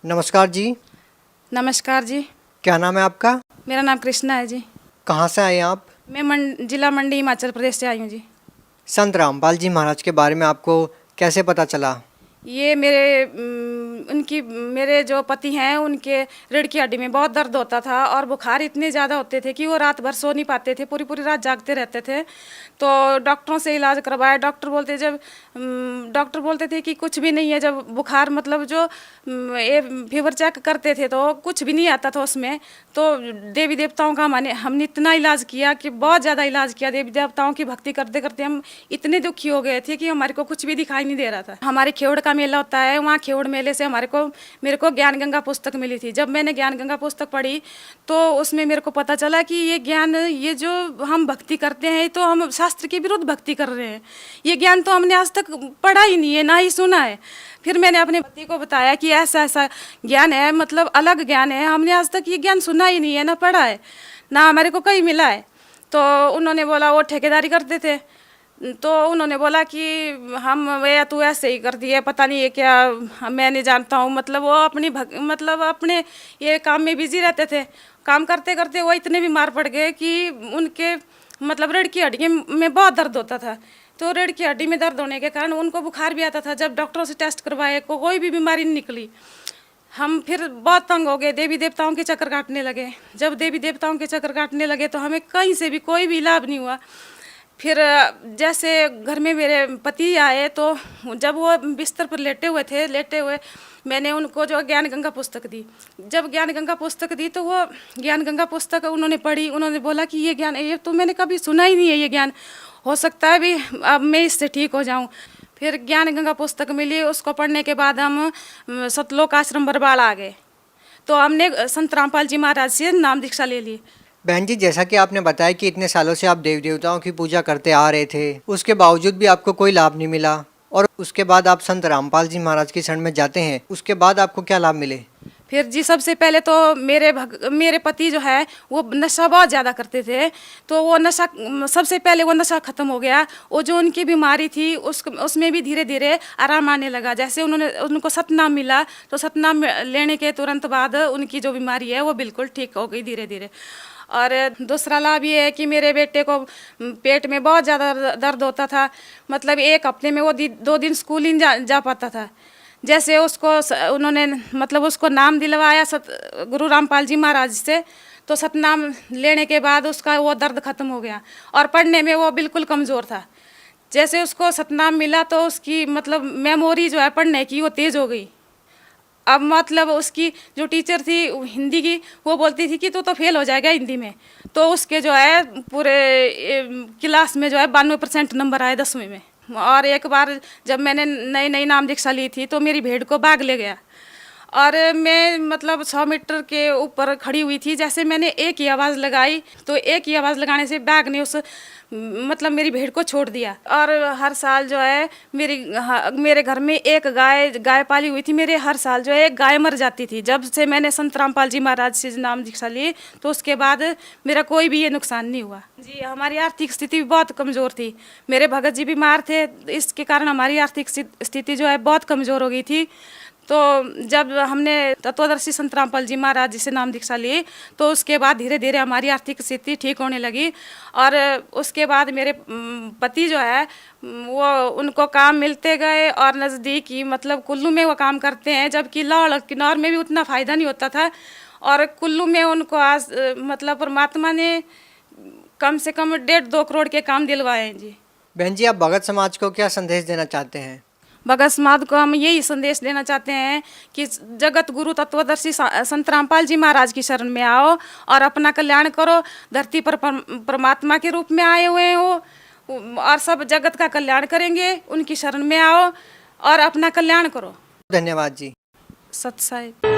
नमस्कार जी। नमस्कार जी। क्या नाम है आपका? मेरा नाम कृष्णा है जी। कहाँ से आए हैं आप? मैं जिला मंडी हिमाचल प्रदेश से आई हूँ जी। संत रामपाल जी महाराज के बारे में आपको कैसे पता चला? ये मेरे जो पति हैं उनके रीढ़ की हड्डी में बहुत दर्द होता था और बुखार इतने ज़्यादा होते थे कि वो रात भर सो नहीं पाते थे, पूरी पूरी रात जागते रहते थे। तो डॉक्टरों से इलाज करवाया। डॉक्टर बोलते थे कि कुछ भी नहीं है। जब बुखार मतलब जो ये फीवर चेक करते थे तो कुछ भी नहीं आता था उसमें। तो देवी देवताओं का हमने इतना इलाज किया कि बहुत ज़्यादा इलाज किया। देवी देवताओं की भक्ति करते करते हम इतने दुखी हो गए थे कि हमारे को कुछ भी दिखाई नहीं दे रहा था। हमारे खेवड़ का मेला होता है, वहाँ खेवड़ मेले से मेरे को ज्ञान गंगा पुस्तक मिली थी। जब मैंने ज्ञान गंगा पुस्तक पढ़ी तो उसमें मेरे को पता चला कि ये जो हम भक्ति करते हैं तो हम शास्त्र के विरुद्ध भक्ति कर रहे हैं। ये ज्ञान तो हमने आज तक पढ़ा ही नहीं है, ना ही सुना है। फिर मैंने अपने पति को बताया कि ऐसा ऐसा ज्ञान है, मतलब अलग ज्ञान है, हमने आज तक ये ज्ञान सुना ही नहीं है, ना पढ़ा है, ना हमारे को कहीं मिला है। तो उन्होंने बोला, वो ठेकेदारी करते थे, तो उन्होंने बोला कि हम या तू ऐसे ही करती है, पता नहीं ये क्या, मैं नहीं जानता हूँ। मतलब वो मतलब अपने ये काम में बिजी रहते थे। काम करते करते वो इतने बीमार पड़ गए कि उनके मतलब रीढ़ की हड्डी में बहुत दर्द होता था। तो रीढ़ की हड्डी में दर्द होने के कारण उनको बुखार भी आता था। जब डॉक्टरों से टेस्ट करवाए कोई भी बीमारी नहीं निकली। हम फिर बहुत तंग हो गए, देवी देवताओं के चक्कर काटने लगे। जब देवी देवताओं के चक्कर काटने लगे तो हमें कहीं से भी कोई भी लाभ नहीं हुआ। फिर जैसे घर में मेरे पति आए तो जब वो बिस्तर पर लेटे हुए मैंने उनको जो ज्ञान गंगा पुस्तक दी। जब ज्ञान गंगा पुस्तक दी तो वो ज्ञान गंगा पुस्तक उन्होंने पढ़ी। उन्होंने बोला कि ये तो मैंने कभी सुना ही नहीं है, ये ज्ञान हो सकता है भी अब मैं इससे ठीक हो जाऊं। फिर ज्ञान गंगा पुस्तक मिली, उसको पढ़ने के बाद हम सतलोक आश्रम बरबाड़ आ गए। तो हमने संत रामपाल जी महाराज से नाम दीक्षा ले ली। बहन जी, जैसा कि आपने बताया कि इतने सालों से आप देवी देवताओं की पूजा करते आ रहे थे, उसके बावजूद भी आपको कोई लाभ नहीं मिला, और उसके बाद आप संत रामपाल जी महाराज की शरण में जाते हैं, उसके बाद आपको क्या लाभ मिले? फिर जी सबसे पहले तो मेरे पति जो है वो नशा बहुत ज़्यादा करते थे। तो वो नशा सबसे पहले वो नशा ख़त्म हो गया। वो जो उनकी बीमारी थी उसमें भी धीरे धीरे आराम आने लगा। जैसे उनको सतनाम मिला तो सतनाम लेने के तुरंत बाद उनकी जो बीमारी है वो बिल्कुल ठीक हो गई धीरे धीरे। और दूसरा लाभ ये है कि मेरे बेटे को पेट में बहुत ज़्यादा दर्द होता था। मतलब एक हफ्ते में वो 2 दिन स्कूल ही नहीं जा पाता था। जैसे उन्होंने मतलब उसको नाम दिलवाया गुरु रामपाल जी महाराज से, तो सतनाम लेने के बाद उसका वो दर्द ख़त्म हो गया। और पढ़ने में वो बिल्कुल कमज़ोर था। जैसे उसको सतनाम मिला तो उसकी मतलब मेमोरी जो है पढ़ने की वो तेज़ हो गई। अब मतलब उसकी जो टीचर थी हिंदी की, वो बोलती थी कि तू तो फेल हो जाएगा हिंदी में। तो उसके जो है पूरे क्लास में जो है 92% नंबर आए 10वीं में। और एक बार जब मैंने नई नई नाम दीक्षा ली थी तो मेरी भेड़ को बाघ ले गया। और मैं मतलब 100 मीटर के ऊपर खड़ी हुई थी। जैसे मैंने एक ही आवाज़ लगाई तो एक ही आवाज़ लगाने से बाघ ने मतलब मेरी भेड़ को छोड़ दिया। और हर साल जो है मेरे घर में एक गाय पाली हुई थी। मेरे हर साल जो है एक गाय मर जाती थी। जब से मैंने संत रामपाल जी महाराज से नाम दीक्षा ली तो उसके बाद मेरा कोई भी ये नुकसान नहीं हुआ जी। हमारी आर्थिक स्थिति भी बहुत कमज़ोर थी। मेरे भगत जी बीमार थे, इसके कारण हमारी आर्थिक स्थिति जो है बहुत कमज़ोर हो गई थी। तो जब हमने तत्वदर्शी संत रामपाल जी महाराज जी से नाम दीक्षा ली तो उसके बाद धीरे धीरे हमारी आर्थिक स्थिति ठीक होने लगी। और उसके बाद मेरे पति जो है वो उनको काम मिलते गए और नज़दीक ही मतलब कुल्लू में वो काम करते हैं, जबकि लाहौल किन्नौर में भी उतना फ़ायदा नहीं होता था। और कुल्लू में उनको आज मतलब परमात्मा ने कम से कम 1.5-2 करोड़ के काम दिलवाए हैं जी। बहन जी, आप भगत समाज को क्या संदेश देना चाहते हैं? भगत समाज को हम यही संदेश देना चाहते हैं कि जगत गुरु तत्वदर्शी संत रामपाल जी महाराज की शरण में आओ और अपना कल्याण करो। धरती पर परमात्मा के रूप में आए हुए हो और सब जगत का कल्याण करेंगे। उनकी शरण में आओ और अपना कल्याण करो। धन्यवाद जी। सत साहिब।